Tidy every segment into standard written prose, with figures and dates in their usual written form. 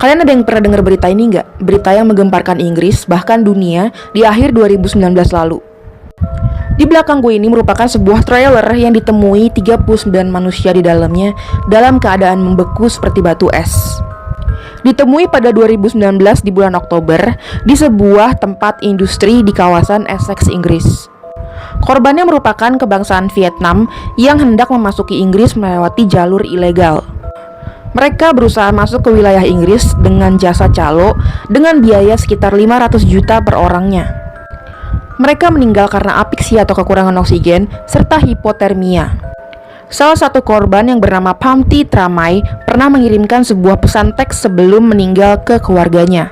Kalian ada yang pernah dengar berita ini nggak? Berita yang menggemparkan Inggris, bahkan dunia, di akhir 2019 lalu. Di belakang gue ini merupakan sebuah trailer yang ditemui 39 manusia di dalamnya dalam keadaan membeku seperti batu es. Ditemui pada 2019 di bulan Oktober di sebuah tempat industri di kawasan Essex, Inggris. Korbannya merupakan kebangsaan Vietnam yang hendak memasuki Inggris melewati jalur ilegal. Mereka berusaha masuk ke wilayah Inggris dengan jasa calo dengan biaya sekitar 500 juta per orangnya. Mereka meninggal karena apeksia atau kekurangan oksigen serta hipotermia. Salah satu korban yang bernama Pamti Tramai pernah mengirimkan sebuah pesan teks sebelum meninggal ke keluarganya.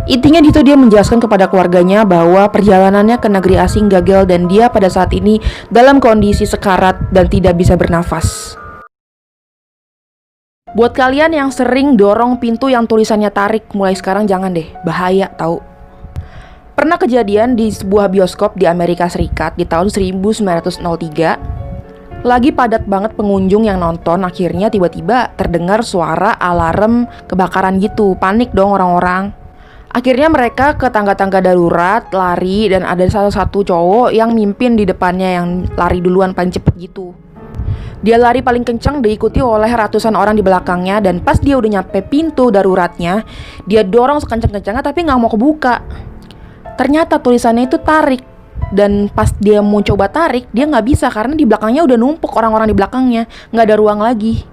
Intinya itu dia menjelaskan kepada keluarganya bahwa perjalanannya ke negeri asing gagal dan dia pada saat ini dalam kondisi sekarat dan tidak bisa bernafas. Buat kalian yang sering dorong pintu yang tulisannya tarik, mulai sekarang jangan deh, bahaya tahu. Pernah kejadian di sebuah bioskop di Amerika Serikat di tahun 1903. Lagi padat banget pengunjung yang nonton, akhirnya tiba-tiba terdengar suara alarm kebakaran gitu. Panik dong orang-orang. Akhirnya mereka ke tangga-tangga darurat, lari, dan ada salah satu cowok yang mimpin di depannya yang lari duluan paling cepet gitu. Dia lari paling kencang diikuti oleh ratusan orang di belakangnya, dan pas dia udah nyampe pintu daruratnya, dia dorong sekencang-kencangnya tapi nggak mau kebuka. Ternyata tulisannya itu tarik, dan pas dia mau coba tarik, dia nggak bisa karena di belakangnya udah numpuk orang-orang di belakangnya, nggak ada ruang lagi.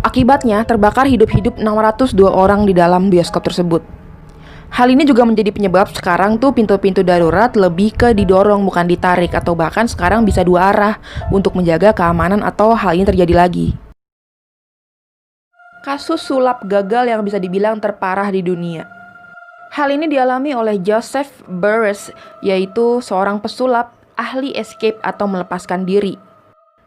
Akibatnya terbakar hidup-hidup 602 orang di dalam bioskop tersebut. Hal ini juga menjadi penyebab sekarang tuh pintu-pintu darurat lebih ke didorong bukan ditarik, atau bahkan sekarang bisa dua arah untuk menjaga keamanan atau hal ini terjadi lagi. Kasus sulap gagal yang bisa dibilang terparah di dunia. Hal ini dialami oleh Joseph Burris, yaitu seorang pesulap ahli escape atau melepaskan diri.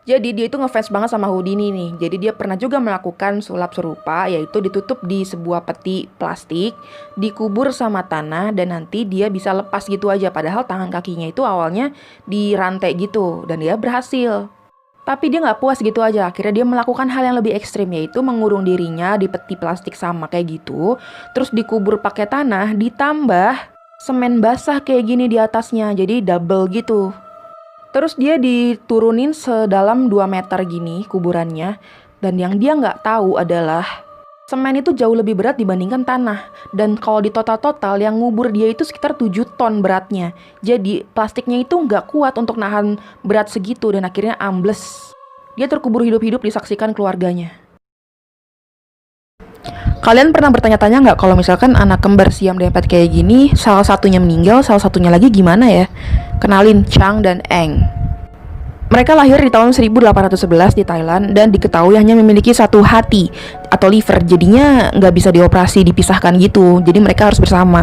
Jadi dia itu ngefans banget sama Houdini nih. Jadi dia pernah juga melakukan sulap serupa, yaitu ditutup di sebuah peti plastik, dikubur sama tanah, dan nanti dia bisa lepas gitu aja. Padahal tangan kakinya itu awalnya dirantai gitu, dan dia berhasil. Tapi dia nggak puas gitu aja, akhirnya dia melakukan hal yang lebih ekstrim, yaitu mengurung dirinya di peti plastik sama kayak gitu, terus dikubur pakai tanah, ditambah semen basah kayak gini di atasnya, jadi double gitu. Terus dia diturunin sedalam 2 meter gini kuburannya, dan yang dia nggak tahu adalah semen itu jauh lebih berat dibandingkan tanah. Dan kalau di total-total yang ngubur dia itu sekitar 7 ton beratnya. Jadi plastiknya itu nggak kuat untuk nahan berat segitu dan akhirnya ambles. Dia terkubur hidup-hidup disaksikan keluarganya. Kalian pernah bertanya-tanya nggak kalau misalkan anak kembar siam dempet kayak gini, salah satunya meninggal, salah satunya lagi gimana ya? Kenalin, Chang dan Eng. Mereka lahir di tahun 1811 di Thailand dan diketahui hanya memiliki satu hati atau liver, jadinya nggak bisa dioperasi, dipisahkan gitu, jadi mereka harus bersama.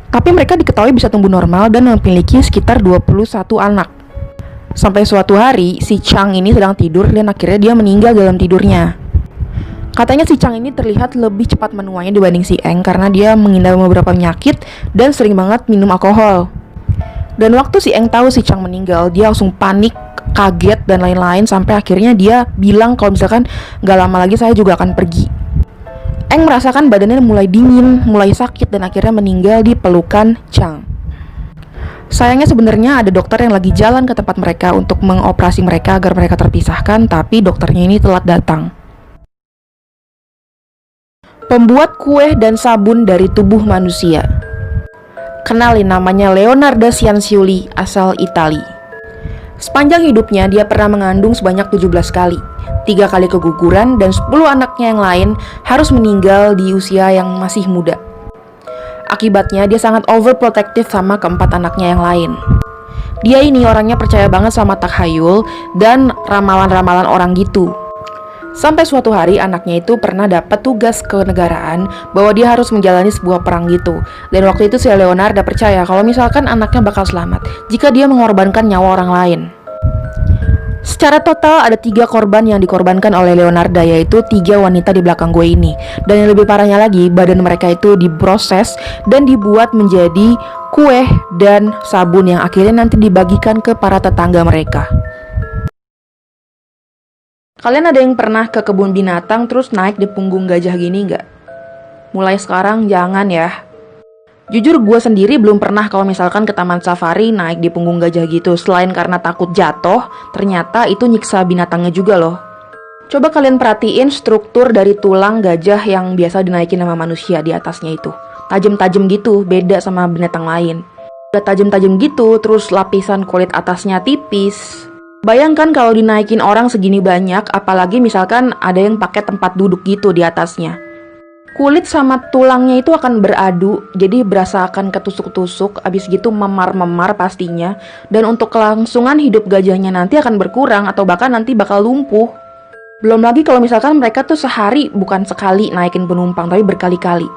Tapi mereka diketahui bisa tumbuh normal dan memiliki sekitar 21 anak. Sampai suatu hari, si Chang ini sedang tidur dan akhirnya dia meninggal dalam tidurnya. Katanya si Chang ini terlihat lebih cepat menuanya dibanding si Eng karena dia mengidap beberapa penyakit dan sering banget minum alkohol. Dan waktu si Eng tahu si Chang meninggal, dia langsung panik, kaget dan lain-lain, sampai akhirnya dia bilang kalau misalkan gak lama lagi saya juga akan pergi. Eng merasakan badannya mulai dingin, mulai sakit, dan akhirnya meninggal di pelukan Chang. Sayangnya sebenarnya ada dokter yang lagi jalan ke tempat mereka untuk mengoperasi mereka agar mereka terpisahkan, tapi dokternya ini telat datang. Pembuat kue dan sabun dari tubuh manusia. Kenalin, namanya Leonardo Cianciulli, asal Italia. Sepanjang hidupnya dia pernah mengandung sebanyak 17 kali, 3 kali keguguran, dan 10 anaknya yang lain harus meninggal di usia yang masih muda. Akibatnya dia sangat overprotective sama keempat anaknya yang lain. Dia ini orangnya percaya banget sama takhayul dan ramalan-ramalan orang gitu. Sampai suatu hari anaknya itu pernah dapat tugas kenegaraan bahwa dia harus menjalani sebuah perang gitu. Dan waktu itu si Leonardo percaya kalau misalkan anaknya bakal selamat jika dia mengorbankan nyawa orang lain. Secara total ada 3 korban yang dikorbankan oleh Leonardo, yaitu 3 wanita di belakang gue ini. Dan yang lebih parahnya lagi, badan mereka itu diproses dan dibuat menjadi kue dan sabun yang akhirnya nanti dibagikan ke para tetangga mereka. Kalian ada yang pernah ke kebun binatang terus naik di punggung gajah gini nggak? Mulai sekarang jangan ya. Jujur gue sendiri belum pernah kalau misalkan ke taman safari naik di punggung gajah gitu. Selain karena takut jatuh, ternyata itu nyiksa binatangnya juga loh. Coba kalian perhatiin struktur dari tulang gajah yang biasa dinaikin sama manusia di atasnya itu. Tajam-tajam gitu, beda sama binatang lain. Udah tajam-tajam gitu, terus lapisan kulit atasnya tipis. Bayangkan kalau dinaikin orang segini banyak, apalagi misalkan ada yang pakai tempat duduk gitu di atasnya. Kulit sama tulangnya itu akan beradu, jadi berasa akan ketusuk-tusuk, abis gitu memar-memar pastinya. Dan untuk kelangsungan hidup gajahnya nanti akan berkurang atau bahkan nanti bakal lumpuh. Belum lagi kalau misalkan mereka tuh sehari bukan sekali naikin penumpang, tapi berkali-kali.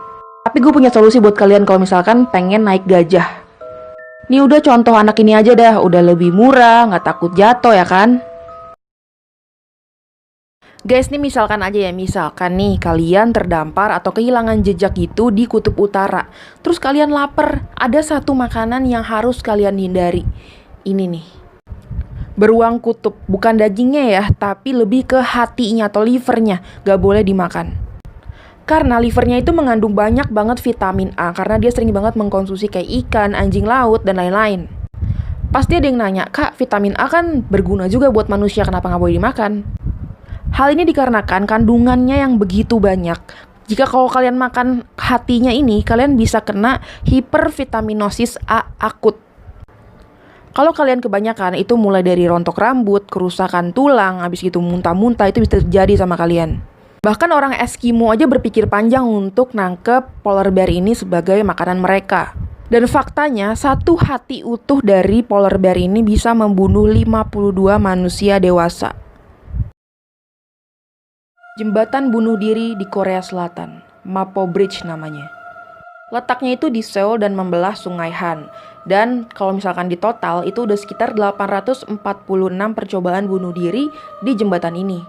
Tapi gue punya solusi buat kalian kalau misalkan pengen naik gajah. Nih udah contoh anak ini aja dah, udah lebih murah, nggak takut jatuh ya kan? Guys, nih misalkan aja ya, misalkan nih kalian terdampar atau kehilangan jejak gitu di kutub utara. Terus kalian lapar, ada satu makanan yang harus kalian hindari. Ini nih, beruang kutub, bukan dagingnya ya, tapi lebih ke hatinya atau livernya, gak boleh dimakan. Karena livernya itu mengandung banyak banget vitamin A, karena dia sering banget mengkonsumsi kayak ikan, anjing laut, dan lain-lain. Pasti ada yang nanya, Kak, vitamin A kan berguna juga buat manusia, kenapa gak boleh dimakan? Hal ini dikarenakan kandungannya yang begitu banyak. Jika kalau kalian makan hatinya ini, kalian bisa kena hipervitaminosis A akut. Kalau kalian kebanyakan, itu mulai dari rontok rambut, kerusakan tulang, habis gitu muntah-muntah, itu bisa terjadi sama kalian. Bahkan orang Eskimo aja berpikir panjang untuk nangkep polar bear ini sebagai makanan mereka. Dan faktanya, satu hati utuh dari polar bear ini bisa membunuh 52 manusia dewasa. Jembatan bunuh diri di Korea Selatan, Mapo Bridge namanya. Letaknya itu di Seoul dan membelah Sungai Han. Dan kalau misalkan di total itu udah sekitar 846 percobaan bunuh diri di jembatan ini.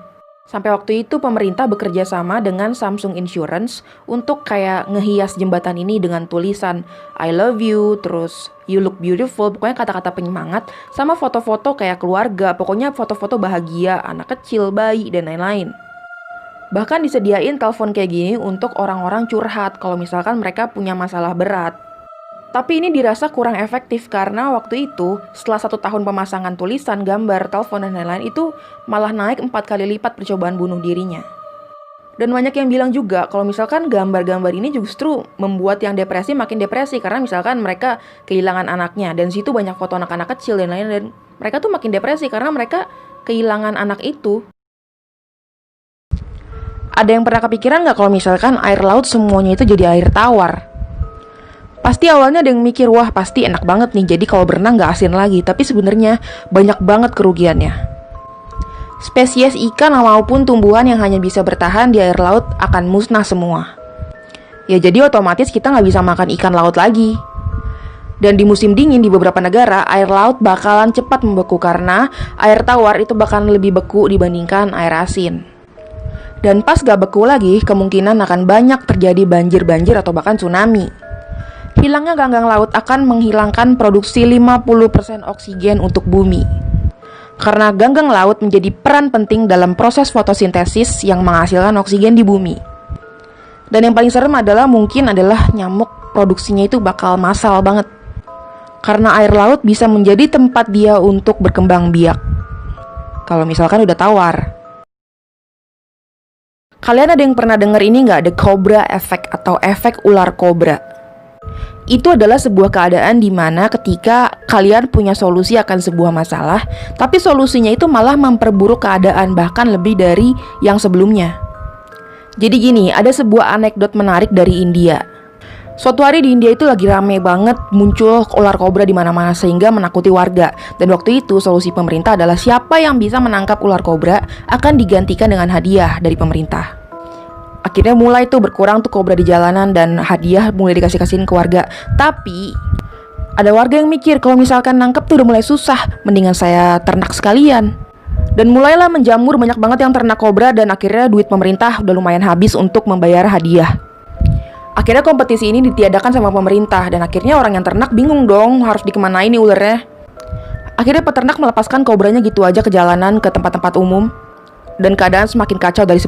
Sampai waktu itu pemerintah bekerja sama dengan Samsung Insurance untuk kayak ngehias jembatan ini dengan tulisan I love you, terus you look beautiful, pokoknya kata-kata penyemangat, sama foto-foto kayak keluarga, pokoknya foto-foto bahagia, anak kecil, bayi, dan lain-lain. Bahkan disediain telepon kayak gini untuk orang-orang curhat kalau misalkan mereka punya masalah berat. Tapi ini dirasa kurang efektif karena waktu itu setelah 1 tahun pemasangan tulisan, gambar, telepon, dan lain-lain itu malah naik 4 kali lipat percobaan bunuh dirinya. Dan banyak yang bilang juga kalau misalkan gambar-gambar ini justru membuat yang depresi makin depresi karena misalkan mereka kehilangan anaknya dan situ banyak foto anak-anak kecil dan lain-lain dan mereka tuh makin depresi karena mereka kehilangan anak itu. Ada yang pernah kepikiran nggak kalau misalkan air laut semuanya itu jadi air tawar? Pasti awalnya ada yang mikir, wah pasti enak banget nih, jadi kalau berenang nggak asin lagi. Tapi sebenarnya banyak banget kerugiannya. Spesies ikan maupun tumbuhan yang hanya bisa bertahan di air laut akan musnah semua. Ya jadi otomatis kita nggak bisa makan ikan laut lagi. Dan di musim dingin di beberapa negara, air laut bakalan cepat membeku karena air tawar itu bakalan lebih beku dibandingkan air asin. Dan pas gak beku lagi, kemungkinan akan banyak terjadi banjir-banjir atau bahkan tsunami. Hilangnya ganggang laut akan menghilangkan produksi 50% oksigen untuk bumi. Karena ganggang laut menjadi peran penting dalam proses fotosintesis yang menghasilkan oksigen di bumi. Dan yang paling serem adalah mungkin adalah nyamuk produksinya itu bakal massal banget. Karena air laut bisa menjadi tempat dia untuk berkembang biak. Kalau misalkan udah tawar. Kalian ada yang pernah denger ini nggak? The Cobra Effect atau efek ular kobra. Itu adalah sebuah keadaan di mana ketika kalian punya solusi akan sebuah masalah, tapi solusinya itu malah memperburuk keadaan bahkan lebih dari yang sebelumnya. Jadi gini, ada sebuah anekdot menarik dari India. Suatu hari di India itu lagi rame banget muncul ular kobra di mana-mana sehingga menakuti warga. Dan waktu itu solusi pemerintah adalah siapa yang bisa menangkap ular kobra akan digantikan dengan hadiah dari pemerintah. Akhirnya mulai tuh berkurang tuh kobra di jalanan dan hadiah mulai dikasih-kasihin ke warga. Tapi ada warga yang mikir kalau misalkan nangkep tuh udah mulai susah, mendingan saya ternak sekalian. Dan mulailah menjamur banyak banget yang ternak kobra dan akhirnya duit pemerintah udah lumayan habis untuk membayar hadiah. Akhirnya kompetisi ini ditiadakan sama pemerintah dan akhirnya orang yang ternak bingung dong harus dikemanain nih ularnya. Akhirnya peternak melepaskan kobranya gitu aja ke jalanan ke tempat-tempat umum dan keadaan semakin kacau dari